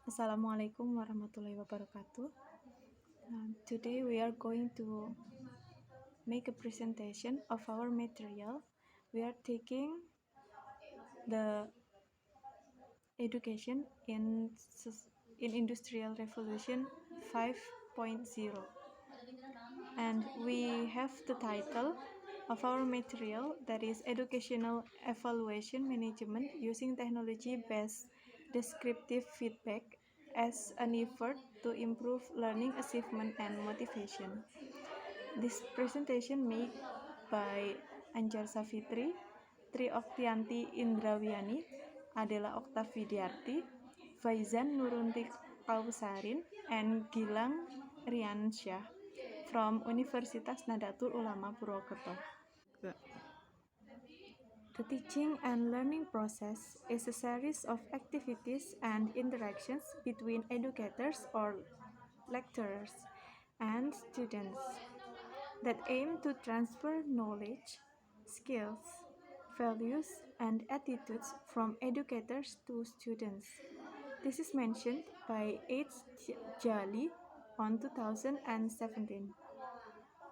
Assalamualaikum warahmatullahi wabarakatuh. Today we are going to make a presentation of our material. We are taking the education in Industrial Revolution 5.0, and we have the title of our material, that is Educational Evaluation Management using Technology-Based Descriptive Feedback as an effort to improve learning achievement and motivation. This presentation made by Anjar Safitri, Tri Oktianti Indrawiani, Adela Oktavidiarti, Faizan Nurunti Kausarin, and Gilang Riansyah from Universitas Nadatul Ulama Purwokerto. The teaching and learning process is a series of activities and interactions between educators or lecturers and students that aim to transfer knowledge, skills, values, and attitudes from educators to students. This is mentioned by H. Jali on 2017.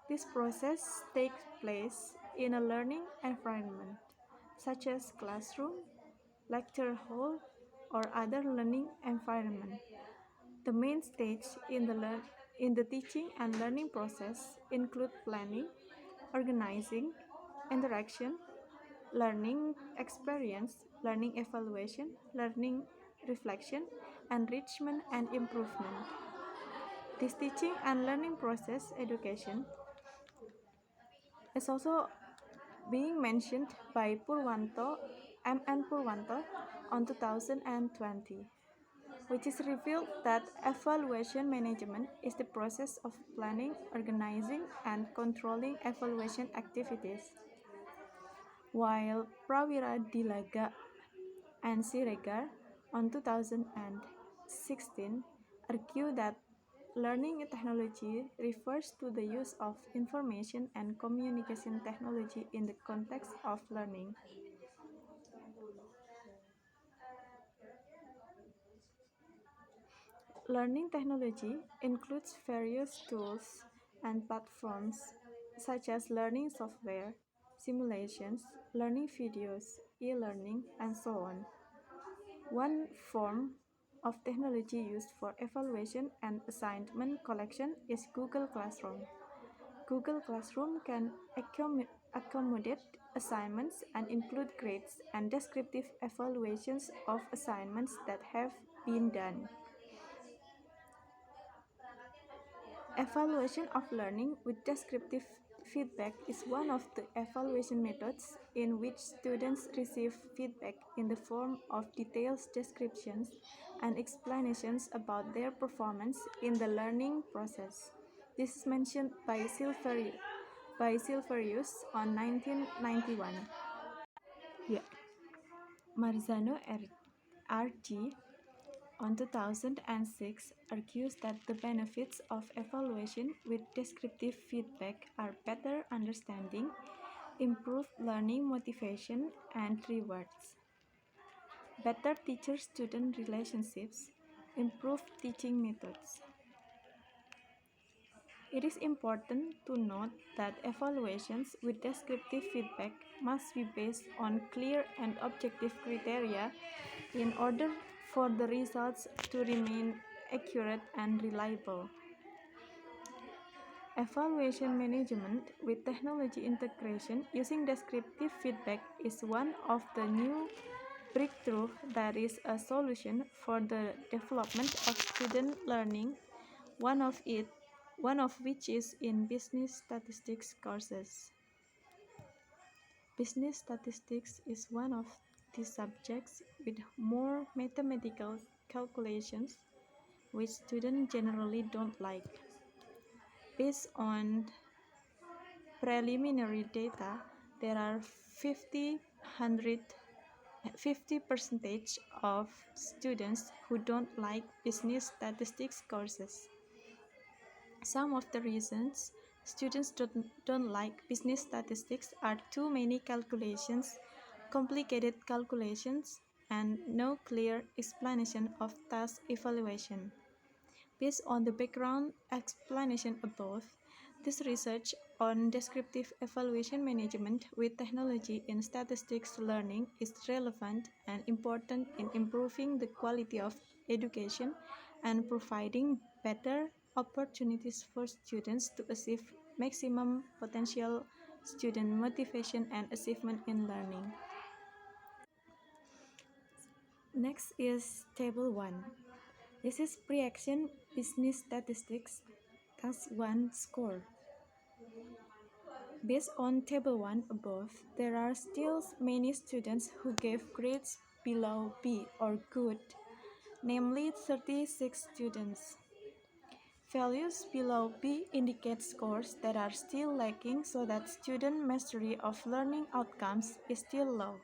This process takes place in a learning environment, such as classroom, lecture hall, or other learning environment. The main stage in the teaching and learning process include planning, organizing, interaction, learning experience, learning evaluation, learning reflection, enrichment, and improvement. This teaching and learning process education is also being mentioned by Purwanto, M.N. Purwanto on 2020, which is revealed that evaluation management is the process of planning, organizing, and controlling evaluation activities. While Prawira Dilaga and Siregar on 2016 argue that learning technology refers to the use of information and communication technology in the context of learning. Learning technology includes various tools and platforms such as learning software, simulations, learning videos, e-learning, and so on. One form of technology used for evaluation and assignment collection is Google Classroom. Google Classroom can accommodate assignments and include grades and descriptive evaluations of assignments that have been done. Evaluation of learning with descriptive feedback is one of the evaluation methods in which students receive feedback in the form of detailed descriptions and explanations about their performance in the learning process. This is mentioned by Silverius on 1991. Marzano R.G. on 2006 argues that the benefits of evaluation with descriptive feedback are better understanding, improved learning motivation and rewards, better teacher-student relationships, improved teaching methods. It is important to note that evaluations with descriptive feedback must be based on clear and objective criteria in order for the results to remain accurate and reliable. Evaluation management with technology integration using descriptive feedback is one of the new breakthroughs that is a solution for the development of student learning, one of which is in business statistics courses. Business statistics is one of the subjects with more mathematical calculations, which students generally don't like. Based on preliminary data, there are 50% of students who don't like business statistics courses. Some of the reasons students don't like business statistics are too many calculations, complicated calculations, and no clear explanation of task evaluation. Based on the background explanation above, this research on descriptive evaluation management with technology in statistics learning is relevant and important in improving the quality of education and providing better opportunities for students to achieve maximum potential student motivation and achievement in learning. Next is Table 1. This is pre-action business statistics, Task 1 score. Based on Table 1 above, there are still many students who gave grades below B or good, namely 36 students. Values below B indicate scores that are still lacking so that student mastery of learning outcomes is still low.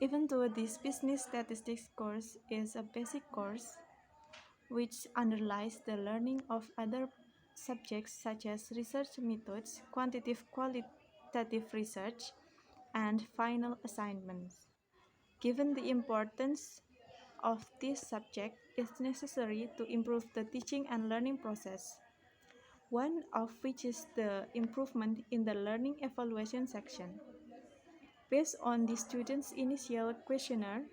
Even though this business statistics course is a basic course, which underlies the learning of other subjects such as research methods, qualitative research, and final assignments. Given the importance of this subject, it's necessary to improve the teaching and learning process, one of which is the improvement in the learning evaluation section. Based on the students' initial questionnaire,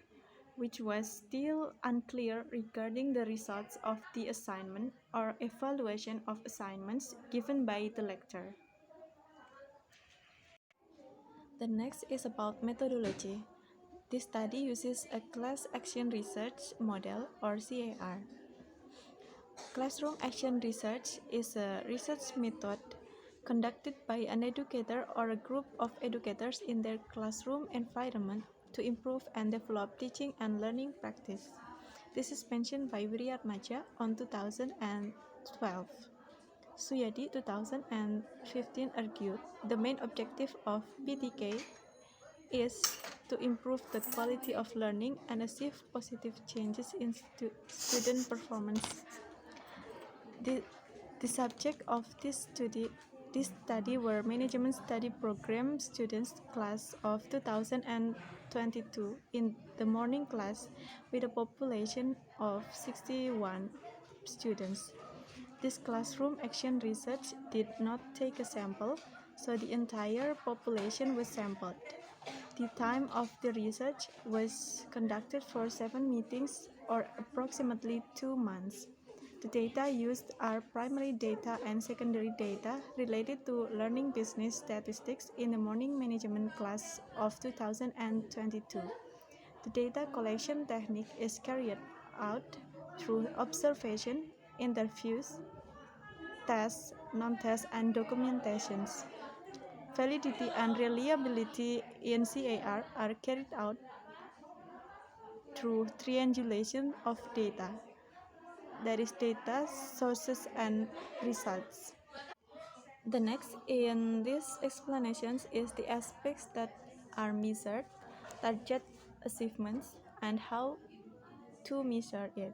which was still unclear regarding the results of the assignment or evaluation of assignments given by the lecturer. The next is about methodology. This study uses a class action research model or CAR. Classroom action research is a research method conducted by an educator or a group of educators in their classroom environment to improve and develop teaching and learning practice. This is mentioned by Wiryatmaja on 2012. Suyadi 2015 argued the main objective of BTK is to improve the quality of learning and achieve positive changes in student performance. The subject of this study were Management Study Program students class of 2022 in the morning class with a population of 61 students. This classroom action research did not take a sample, so the entire population was sampled. The time of the research was conducted for 7 meetings or approximately 2 months. The data used are primary data and secondary data related to learning business statistics in the morning management class of 2022. The data collection technique is carried out through observation, interviews, tests, non-tests, and documentations. Validity and reliability in CAR are carried out through triangulation of data, that is data, sources, and results. The next in these explanations is the aspects that are measured, target achievements, and how to measure it.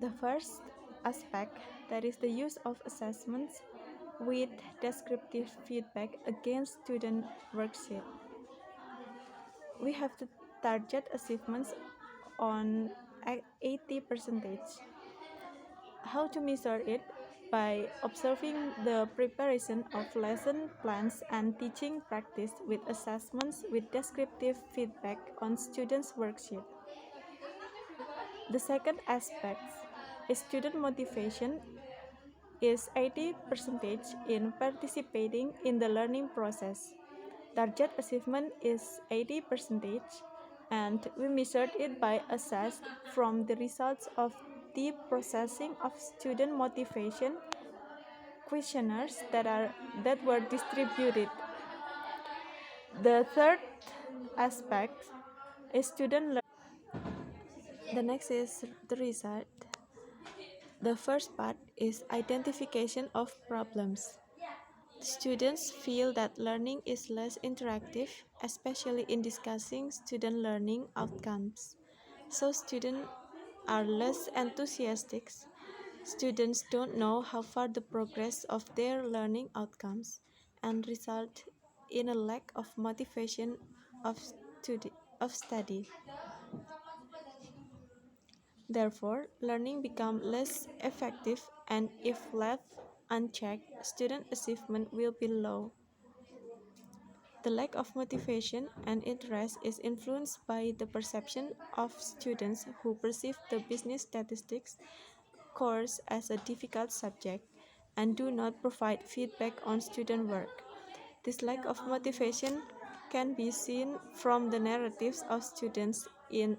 The first aspect, that is the use of assessments with descriptive feedback against student worksheet. We have to target achievements on 80%. How to measure it? By observing the preparation of lesson plans and teaching practice with assessments with descriptive feedback on students' worksheet. The second aspect is student motivation is 80% in participating in the learning process. Target achievement is 80%, and we measured it by assessed from the results of the processing of student motivation questionnaires that were distributed. The third aspect is student learning. The next is the result. The first part is identification of problems. Students feel that learning is less interactive, especially in discussing student learning outcomes. So students are less enthusiastic. Students don't know how far the progress of their learning outcomes and result in a lack of motivation of study. Therefore, learning becomes less effective, and if left unchecked, student achievement will be low. The lack of motivation and interest is influenced by the perception of students who perceive the business statistics course as a difficult subject and do not provide feedback on student work. This lack of motivation can be seen from the narratives of students in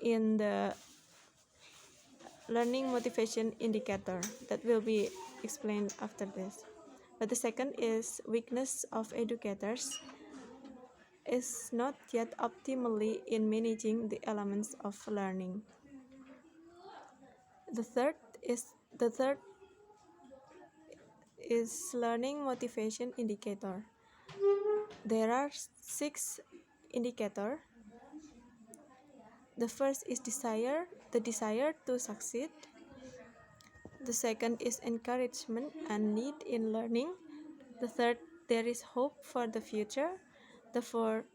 the learning motivation indicator that will be explained after this. But the second is weakness of educators is not yet optimally in managing the elements of learning. The third is learning motivation indicator. There are 6 indicators. The first is the desire to succeed. The second is encouragement and need in learning. The third, there is hope for the future. The fourth,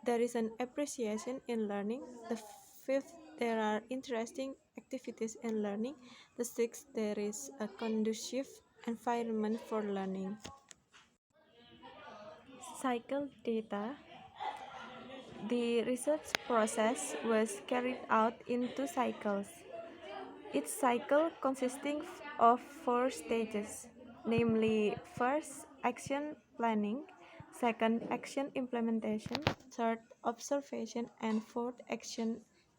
there is an appreciation in learning. The fifth, there are interesting activities in learning. The sixth, there is a conducive environment for learning. Cycle data. The research process was carried out in 2 cycles. Each cycle consisting of 4 stages, namely first, action planning, second, action implementation, third, observation, and fourth, action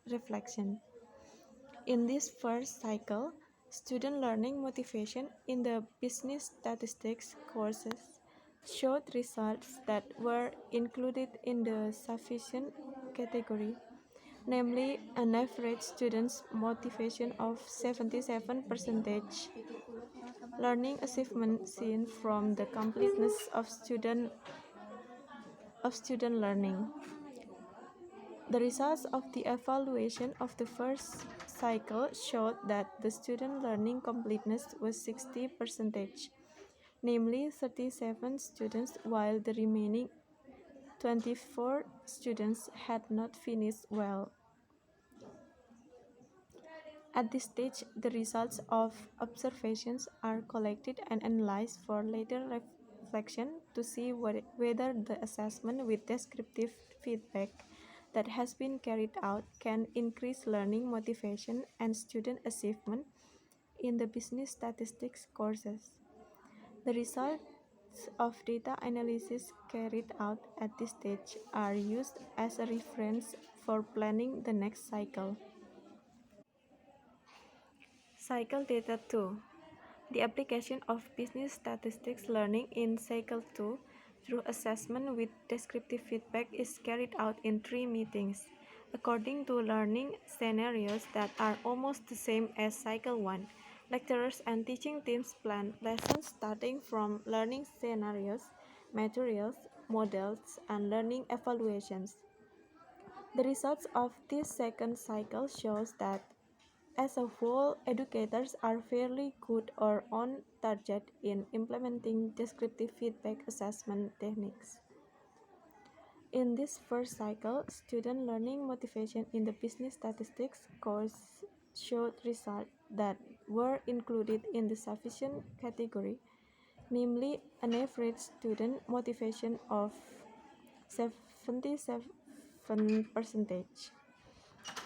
reflection. In this first cycle, student learning motivation in the business statistics courses showed results that were included in the sufficient category, namely an average student's motivation of 77%, learning achievement seen from the completeness of student learning. The results of the evaluation of the first cycle showed that the student learning completeness was 60%, namely 37 students, while the remaining 24 students had not finished well. At this stage, the results of observations are collected and analyzed for later reflection to see whether the assessment with descriptive feedback that has been carried out can increase learning motivation and student achievement in the business statistics courses. The results of data analysis carried out at this stage are used as a reference for planning the next cycle. Cycle Data 2. The application of business statistics learning in Cycle 2 through assessment with descriptive feedback is carried out in 3 meetings, according to learning scenarios that are almost the same as Cycle 1. Lecturers and teaching teams plan lessons starting from learning scenarios, materials, models, and learning evaluations. The results of this second cycle shows that as a whole, educators are fairly good or on target in implementing descriptive feedback assessment techniques. In this first cycle, student learning motivation in the business statistics course showed results that were included in the sufficient category, namely an average student motivation of 77%.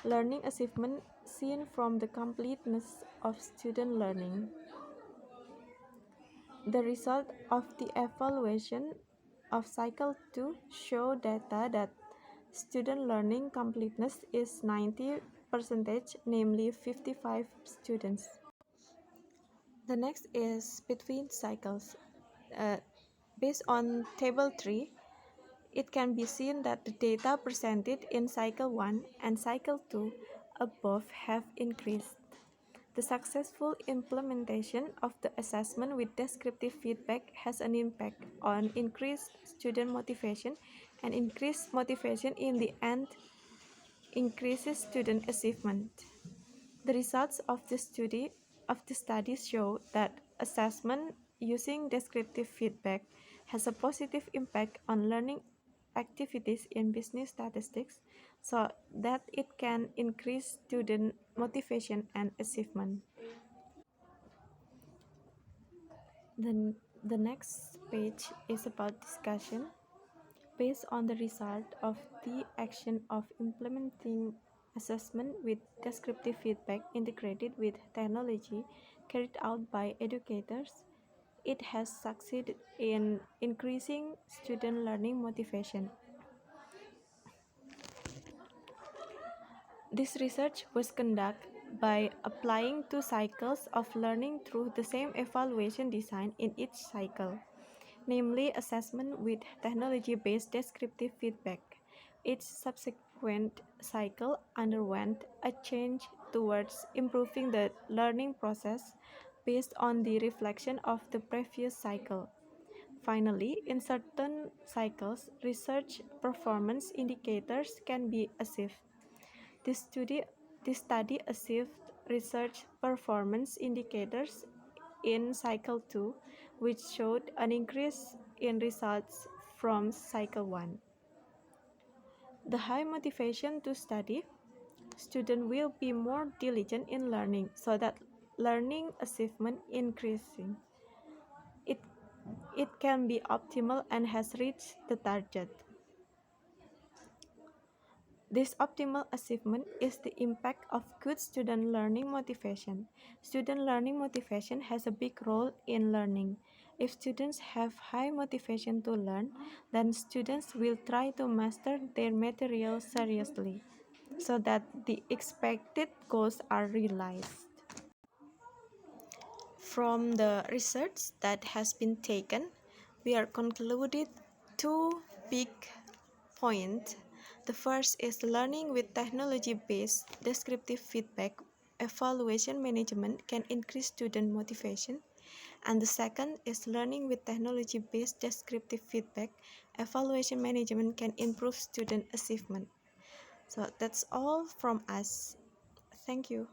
Learning achievement seen from the completeness of student learning. The result of the evaluation of Cycle 2 show data that student learning completeness is 90%, namely 55 students. The next is between cycles. Based on Table 3, it can be seen that the data presented in Cycle 1 and Cycle 2 above have increased. The successful implementation of the assessment with descriptive feedback has an impact on increased student motivation, and increased motivation in the end increases student achievement. The results of the study show that assessment using descriptive feedback has a positive impact on learning activities in business statistics so that it can increase student motivation and achievement. Then the next page is about discussion. Based on the result of the action of implementing assessment with descriptive feedback integrated with technology carried out by educators, it has succeeded in increasing student learning motivation. This research was conducted by applying two cycles of learning through the same evaluation design in each cycle, namely assessment with technology-based descriptive feedback. Each subsequent cycle underwent a change towards improving the learning process based on the reflection of the previous cycle. Finally, in certain cycles, research performance indicators can be achieved. This study, this study achieved research performance indicators in cycle 2, which showed an increase in results from cycle 1. The high motivation to study, students will be more diligent in learning so that learning achievement increasing. It, it can be optimal and has reached the target. This optimal achievement is the impact of good student learning motivation. Student learning motivation has a big role in learning. If students have high motivation to learn, then students will try to master their material seriously so that the expected goals are realized. From the research that has been taken, we are concluded two big points. The first is learning with technology-based descriptive feedback evaluation management can increase student motivation. And the second is learning with technology-based descriptive feedback evaluation management can improve student achievement. So that's all from us. Thank you.